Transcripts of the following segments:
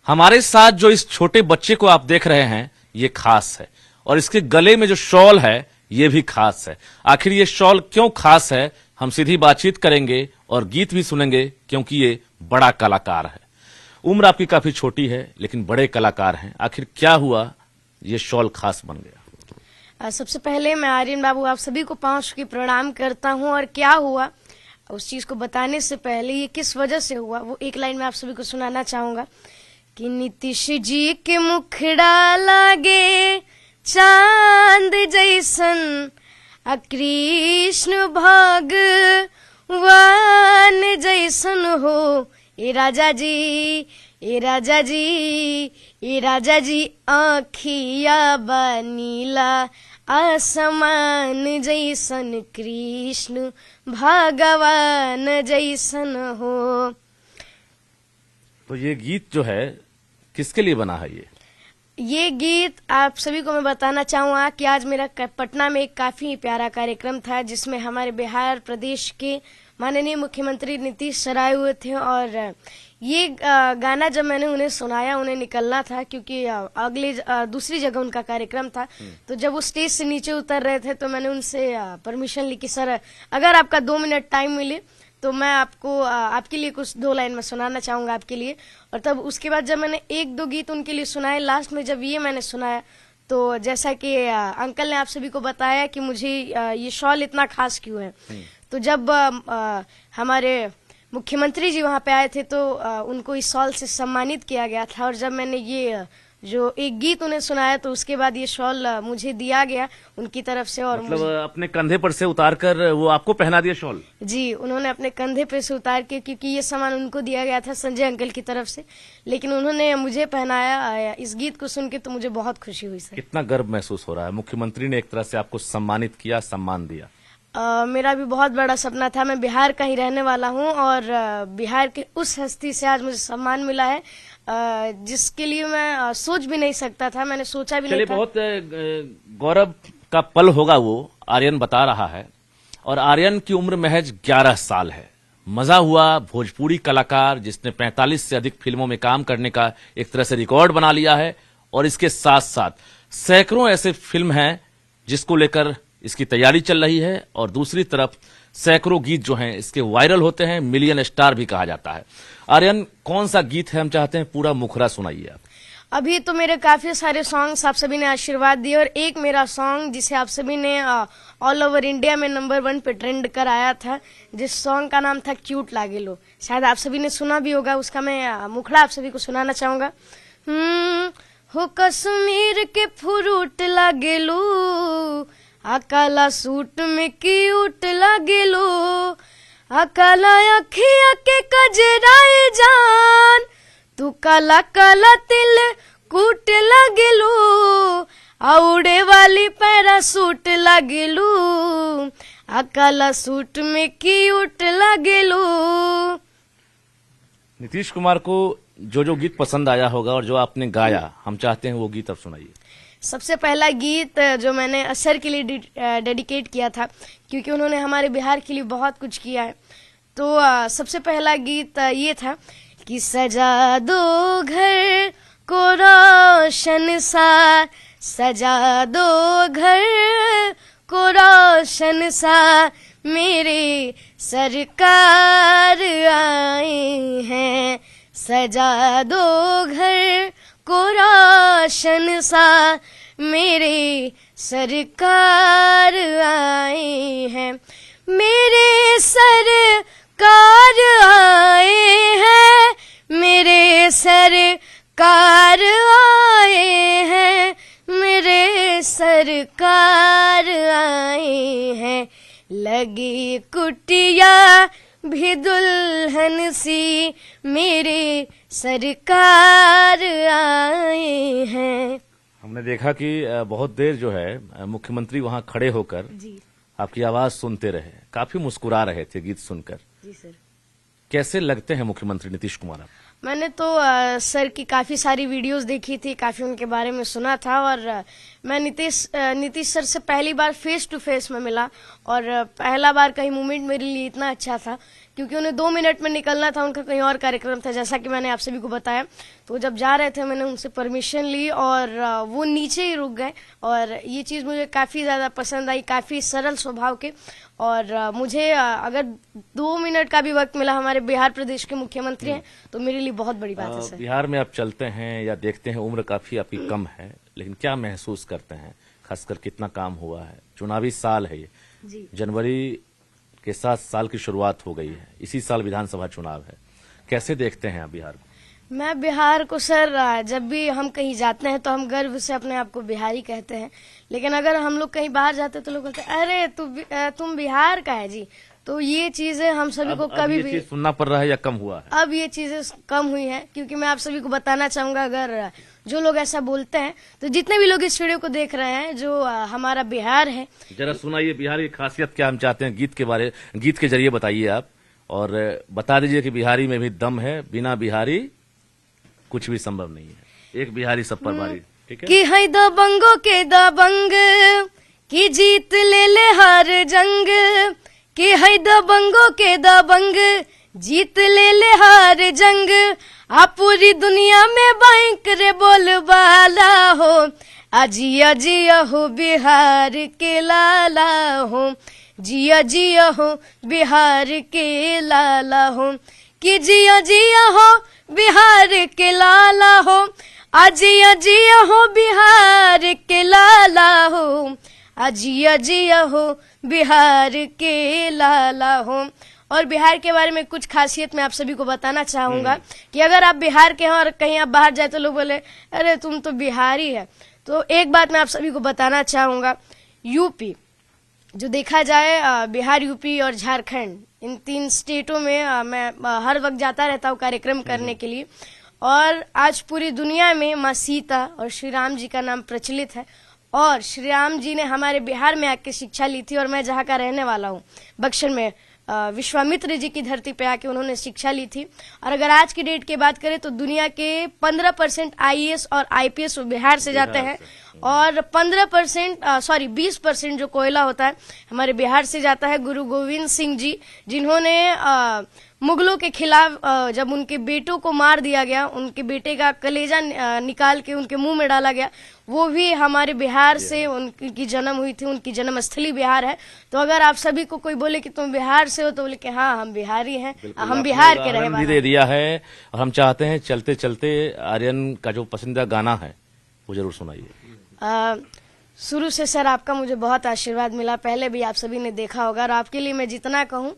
हमारे साथ जो इस छोटे बच्चे को आप देख रहे हैं ये खास है, और इसके गले में जो शॉल है ये भी खास है। आखिर ये शॉल क्यों खास है, हम सीधी बातचीत करेंगे और गीत भी सुनेंगे, क्योंकि ये बड़ा कलाकार है। उम्र आपकी काफी छोटी है लेकिन बड़े कलाकार हैं। आखिर क्या हुआ ये शॉल खास बन गया? सबसे पहले मैं आर्यन बाबू आप सभी को पांव छू के प्रणाम करता हूं, और क्या हुआ उस चीज को बताने से पहले ये किस वजह से हुआ वो एक लाइन में आप सभी को सुनाना चाहूंगा कि नीतीश जी के मुखड़ा लागे चांद जैसन, कृष्ण भगवान जैसन हो। ए राजा जी, ए राजा जी, ए राजा जी, आँखिया बनीला आसमान जैसन, कृष्ण भगवान जैसन हो। तो ये गीत जो है किसके लिए बना है? ये गीत आप सभी को मैं बताना चाहूँगा कि आज मेरा पटना में एक काफी प्यारा कार्यक्रम था जिसमें हमारे बिहार प्रदेश के माननीय मुख्यमंत्री नीतीश सर आए हुए थे, और ये गाना जब मैंने उन्हें सुनाया, उन्हें निकलना था क्योंकि अगले दूसरी जगह उनका कार्यक्रम था, तो जब वो स्टेज से नीचे उतर रहे थे तो मैंने उनसे परमिशन ली कि सर अगर आपका 2 मिनट टाइम मिले तो मैं आपको आपके लिए कुछ 2 लाइन में सुनाना चाहूंगा आपके लिए। और तब उसके बाद जब मैंने 1-2 गीत उनके लिए सुनाए, लास्ट में जब ये मैंने सुनाया तो जैसा कि अंकल ने आप सभी को बताया कि मुझे ये शॉल इतना खास क्यों है, तो जब हमारे मुख्यमंत्री जी वहां पे आए थे तो उनको इस शॉल से सम्मानित किया गया था, और जब मैंने ये जो एक गीत उन्हें सुनाया तो उसके बाद ये शॉल मुझे दिया गया उनकी तरफ से। और मतलब अपने कंधे पर से उतार कर वो आपको पहना दिया शॉल? जी, उन्होंने अपने कंधे पे से उतार के, क्योंकि ये सामान उनको दिया गया था संजय अंकल की तरफ से, लेकिन उन्होंने मुझे पहनाया। इस गीत को सुन के तो मुझे बहुत खुशी हुई सर। कितना गर्व महसूस हो रहा है, मुख्यमंत्री ने एक तरह से आपको सम्मानित किया, सम्मान दिया। मेरा भी बहुत बड़ा सपना था, मैं बिहार का ही रहने वाला हूं, और बिहार के उस हस्ती से आज मुझे सम्मान मिला है जिसके लिए मैं सोच भी नहीं सकता था, मैंने सोचा भी नहीं था। बहुत गौरव का पल होगा वो, आर्यन बता रहा है, और आर्यन की उम्र महज 11 साल है। मजा हुआ, भोजपुरी कलाकार जिसने 45 से अधिक फिल्मों में काम करने का एक तरह से रिकॉर्ड बना लिया है, और इसके साथ साथ सैकड़ों ऐसे फिल्म हैं जिसको लेकर इसकी तैयारी चल रही है, और दूसरी तरफ सैकड़ों गीत जो हैं इसके वायरल होते हैं, मिलियन स्टार भी कहा जाता है। आर्यन, कौन सा गीत है, हम चाहते हैं पूरा मुखरा सुनाइए आप। अभी तो मेरे काफी सारे सॉन्ग्स आप सभी ने आशीर्वाद दिए, और एक मेरा सॉन्ग जिसे आप सभी ने ऑल ओवर इंडिया में नंबर 1 पे ट्रेंड कराया था, जिस सॉन्ग का नाम था क्यूट लागे लो, शायद आप सभी ने सुना भी होगा, उसका मैं मुखड़ा आप सभी को सुनाना चाहूंगा। हो कश्मीर के फ्रूट लागे लो, काला सूट में क्यूट लागे लो, काला अखिया के कजराए जान, तू काला काला तिल कूट लागे लो, उड़े वाली पैरासूट लागे लो, काला सूट में क्यूट लागे लो। नीतीश कुमार को जो जो गीत पसंद आया होगा और जो आपने गाया, हम चाहते हैं वो गीत अब सुनाइए। सबसे पहला गीत जो मैंने सर के लिए डेडिकेट किया था, क्योंकि उन्होंने हमारे बिहार के लिए बहुत कुछ किया है, तो सबसे पहला गीत ये था कि सजा दो घर को रोशन सा, सजा दो घर को रोशन सा, मेरे सरकार आए हैं, सजा दो घर को रोशन सा, मेरे सरकार आए हैं, मेरे सरकार आए हैं, मेरे सरकार आए हैं, मेरे सरकार आए हैं, लगी कुटिया भी दुल्हन सी, मेरे सरकार आए हैं। हमने देखा कि बहुत देर जो है मुख्यमंत्री वहां खड़े होकर जी आपकी आवाज सुनते रहे, काफी मुस्कुरा रहे थे गीत सुनकर। जी सर। कैसे लगते हैं मुख्यमंत्री नीतीश कुमार? मैंने तो सर की काफी सारी वीडियोस देखी थी, काफी उनके बारे में सुना था, और मैं नीतीश सर से पहली बार फेस टू फेस में मिला, और पहला बार कहीं मूवमेंट मेरे लिए इतना अच्छा था क्योंकि उन्हें 2 मिनट में निकलना था, उनका कहीं और कार्यक्रम था, जैसा कि मैंने आप सभी को बताया। तो जब जा रहे थे मैंने उनसे परमिशन ली और वो नीचे ही रुक गए, और ये चीज़ मुझे काफ़ी ज़्यादा पसंद आई, काफ़ी सरल स्वभाव के। और मुझे अगर 2 मिनट का भी वक्त मिला, हमारे बिहार प्रदेश के मुख्यमंत्री हैं, तो मेरे लिए बहुत बड़ी बात है सर। बिहार में आप चलते हैं या देखते हैं, उम्र काफी आपकी कम है, लेकिन क्या महसूस करते हैं, खासकर कितना काम हुआ है? चुनावी साल है ये जी। जनवरी के साथ साल की शुरुआत हो गई है, इसी साल विधानसभा चुनाव है, कैसे देखते हैं आप बिहार को? मैं बिहार को सर, जब भी हम कहीं जाते हैं तो हम गर्व से अपने आप को बिहारी कहते हैं, लेकिन अगर हम लोग कहीं बाहर जाते हैं तो लोग कहते हैं अरे तुम बिहार का है जी। तो ये चीजें हम सभी को कभी भी सुनना पड़ रहा है या कम हुआ है? अब ये चीजें कम हुई हैं, क्योंकि मैं आप सभी को बताना चाहूंगा, अगर जो लोग ऐसा बोलते हैं तो जितने भी लोग इस वीडियो को देख रहे हैं, जो हमारा बिहार है, जरा सुनाइए बिहार की खासियत क्या, हम चाहते हैं गीत के जरिए बताइए आप, और बता दीजिए कि बिहारी में भी दम है, बिना बिहारी कुछ भी संभव नहीं है, एक बिहारी सब पर भारी। ठीक है कि है दबंगों के दबंग, कि जीत ले हर जंग, कि है दबंगों के दबंग, जीत ले हर जंग, आ पूरी दुनिया में बैंक रे बोलबाला हो, अजिया जिया हो बिहार के लाला हो, जिया जिया हो बिहार के लाला हो, कि जिया जिया हो बिहार के लाला हो, अजिया जिया हो बिहार के लाला हो, अजिया जिया हो बिहार के लाला हो। और बिहार के बारे में कुछ खासियत मैं आप सभी को बताना चाहूंगा कि अगर आप बिहार के हैं और कहीं आप बाहर जाए तो लोग बोले अरे तुम तो बिहारी है। तो एक बात मैं आप सभी को बताना चाहूंगा, यूपी जो देखा जाए, बिहार, यूपी और झारखंड, इन 3 स्टेटों में मैं हर वक्त जाता रहता हूँ कार्यक्रम करने के लिए। और आज पूरी दुनिया में माँ सीता और श्री राम जी का नाम प्रचलित है, और श्री राम जी ने हमारे बिहार में आके शिक्षा ली थी, और मैं जहाँ का रहने वाला हूँ बक्सर में, विश्वामित्र जी की धरती पे आके उन्होंने शिक्षा ली थी। और अगर आज की डेट की बात करें तो दुनिया के 15% आईएएस और आईपीएस बिहार से जाते हैं, और 20% जो कोयला होता है हमारे बिहार से जाता है। गुरु गोविंद सिंह जी, जिन्होंने मुगलों के खिलाफ जब उनके बेटों को मार दिया गया, उनके बेटे का कलेजा निकाल के उनके मुंह में डाला गया, वो भी हमारे बिहार से उनकी जन्म हुई थी, उनकी जन्मस्थली बिहार है। तो अगर आप सभी को कोई बोले कि तुम बिहार से हो तो बोले कि हाँ हम बिहारी हैं, हम बिहार के रहने वाले दे दिया है। और हम चाहते हैं चलते चलते आर्यन का जो पसंदीदा गाना है वो जरूर सुनाइए। शुरू से सर आपका मुझे बहुत आशीर्वाद मिला, पहले भी आप सभी ने देखा होगा, और आपके लिए मैं जितना कहूँ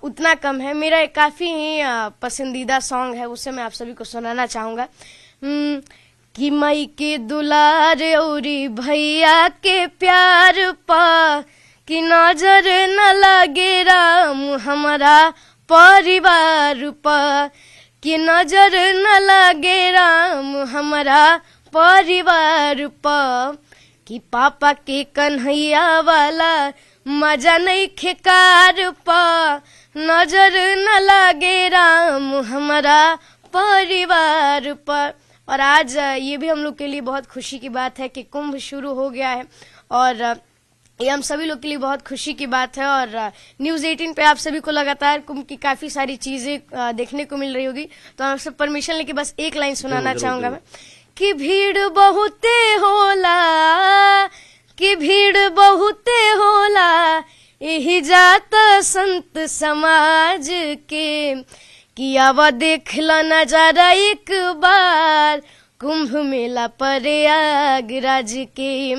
उतना कम है। मेरा एक काफी ही पसंदीदा सॉन्ग है, उसे मैं आप सभी को सुनाना चाहूंगा। कि मई के दुलार औरी भैया के प्यार पा, कि नजर न लगे राम हमारा परिवार पा, कि नजर न लगे राम हमारा परिवार पा, कि पापा के कन्हैया वाला मजा नहीं खेकार पा, नजर न लगे राम हमारा परिवार पर। और आज ये भी हम लोग के लिए बहुत खुशी की बात है कि कुंभ शुरू हो गया है, और ये हम सभी लोग के लिए बहुत खुशी की बात है। और न्यूज़ 18 पे आप सभी को लगातार कुंभ की काफी सारी चीजें देखने को मिल रही होगी। तो आपसे परमिशन लेके बस एक लाइन सुनाना चाहूंगा मैं, कि भीड़ बहुते होला, कि भीड़ बहुते होला, यही जाता संत समाज के, कि आवा देखला नजारा एक बार कुंभ मेला प्रयागराज के,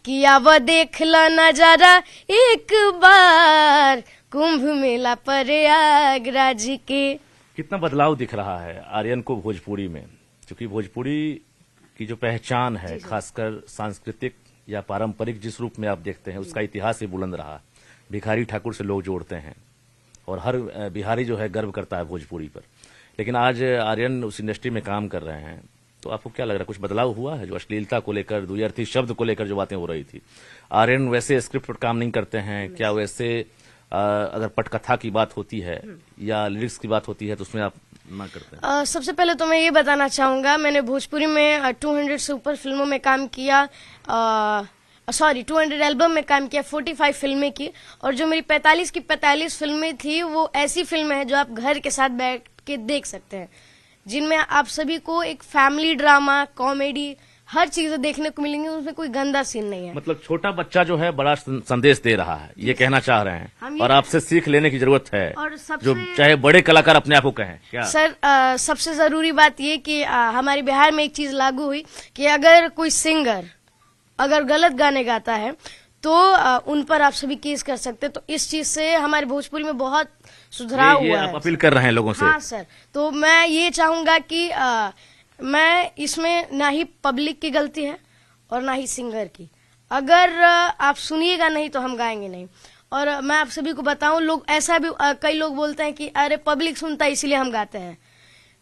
कि आवा देखला नजारा एक बार कुंभ मेला प्रयागराज के। कितना बदलाव दिख रहा है आर्यन को भोजपुरी में, क्योंकि भोजपुरी की जो पहचान है, खासकर सांस्कृतिक या पारंपरिक जिस रूप में आप देखते हैं, उसका इतिहास ही बुलंद रहा। भिखारी ठाकुर से लोग जोड़ते हैं और हर बिहारी जो है गर्व करता है भोजपुरी पर। लेकिन आज आर्यन उस इंडस्ट्री में काम कर रहे हैं, तो आपको क्या लग रहा है, कुछ बदलाव हुआ है? जो अश्लीलता को लेकर, द्व्यर्थी शब्द को लेकर जो बातें हो रही थी, आर्यन वैसे स्क्रिप्ट पर काम नहीं करते हैं क्या? वैसे अगर पटकथा की बात होती है या लिरिक्स की बात होती है तो उसमें आप ना करते हैं? सबसे पहले तो मैं ये बताना चाहूंगा, मैंने भोजपुरी में 200 से ऊपर फिल्मों में काम किया। सॉरी 200 एल्बम में काम किया, 45 फिल्में की। और जो मेरी 45 की 45 फिल्में थी वो ऐसी फिल्में हैं जो आप घर के साथ बैठ के देख सकते हैं, जिनमें आप सभी को एक फैमिली ड्रामा, कॉमेडी, हर चीजें देखने को मिलेंगी। उसमें कोई गंदा सीन नहीं है। मतलब छोटा बच्चा जो है बड़ा संदेश दे रहा है, ये कहना चाह रहे हैं, हम ये- और आपसे सीख लेने की जरूरत है। और सबसे- जो चाहे बड़े कलाकार अपने आप को कहें क्या? सर सबसे जरूरी बात ये कि हमारे बिहार में एक चीज लागू हुई कि अगर कोई सिंगर अगर गलत गाने गाता है तो उन पर आप सभी केस कर सकते हैं। तो इस चीज से हमारे भोजपुरी में बहुत सुधार ये हुआ आप है। अपील कर रहे हैं लोगों से? हाँ सर, तो मैं ये चाहूंगा कि मैं इसमें ना ही पब्लिक की गलती है और ना ही सिंगर की। अगर आप सुनिएगा नहीं तो हम गाएंगे नहीं। और मैं आप सभी को बताऊं, लोग ऐसा भी कई लोग बोलते हैं कि अरे पब्लिक सुनता है इसीलिए हम गाते हैं।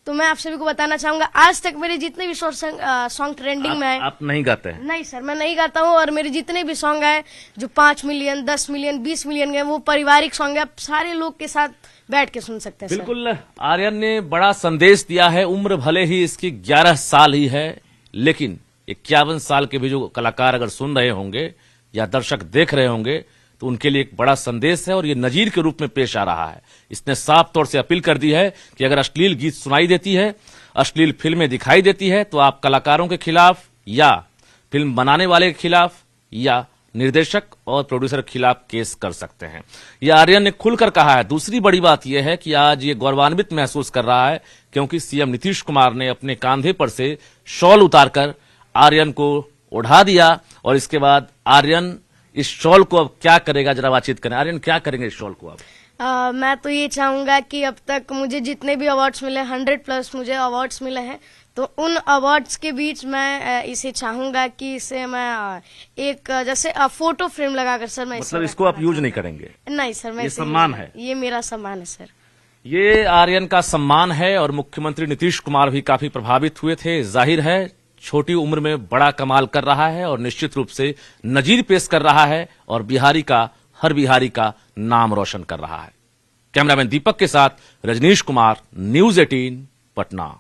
तो मैं आप सभी को बताना चाहूंगा, आज तक मेरे जितने भी सॉन्ग ट्रेंडिंग में आए, आप नहीं गाते हैं? नहीं सर, मैं नहीं गाता हूँ। और मेरे जितने भी सॉन्ग आए जो 5 मिलियन, 10 मिलियन, 20 मिलियन गए, वो पारिवारिक सॉन्ग है। आप सारे लोग के साथ बैठ के सुन सकते हैं सर। बिल्कुल, आर्यन ने बड़ा संदेश दिया है। उम्र भले ही इसकी 11 साल ही है, लेकिन 51 साल के भी जो कलाकार अगर सुन रहे होंगे या दर्शक देख रहे होंगे तो उनके लिए एक बड़ा संदेश है और ये नजीर के रूप में पेश आ रहा है। इसने साफ तौर से अपील कर दी है कि अगर अश्लील गीत सुनाई देती है, अश्लील फिल्में दिखाई देती है, तो आप कलाकारों के खिलाफ या फिल्म बनाने वाले के खिलाफ या निर्देशक और प्रोड्यूसर के खिलाफ केस कर सकते हैं। यह आर्यन ने खुलकर कहा है। दूसरी बड़ी बात यह है कि आज ये गौरवान्वित महसूस कर रहा है क्योंकि सीएम नीतीश कुमार ने अपने कांधे पर से शॉल उतारकर आर्यन को उड़ा दिया और इसके बाद आर्यन इस शॉल को अब क्या करेगा, जरा बातचीत करें। आर्यन, क्या करेंगे इस शॉल को अब? मैं तो ये चाहूंगा कि अब तक मुझे जितने भी अवार्ड्स मिले, 100+ मुझे अवार्ड्स मिले हैं, तो उन अवार्ड्स के बीच मैं इसे चाहूंगा कि इसे मैं एक जैसे फोटो फ्रेम लगाकर सर मैं मतलब इसको आप यूज नहीं करेंगे? नहीं सर, मैं ये इसे सम्मान है? ये मेरा सम्मान है सर। ये आर्यन का सम्मान है और मुख्यमंत्री नीतीश कुमार भी काफी प्रभावित हुए थे। जाहिर है छोटी उम्र में बड़ा कमाल कर रहा है और निश्चित रूप से नजीर पेश कर रहा है और हर बिहारी का नाम रोशन कर रहा है। कैमरामैन दीपक के साथ रजनीश कुमार, न्यूज़ 18 पटना।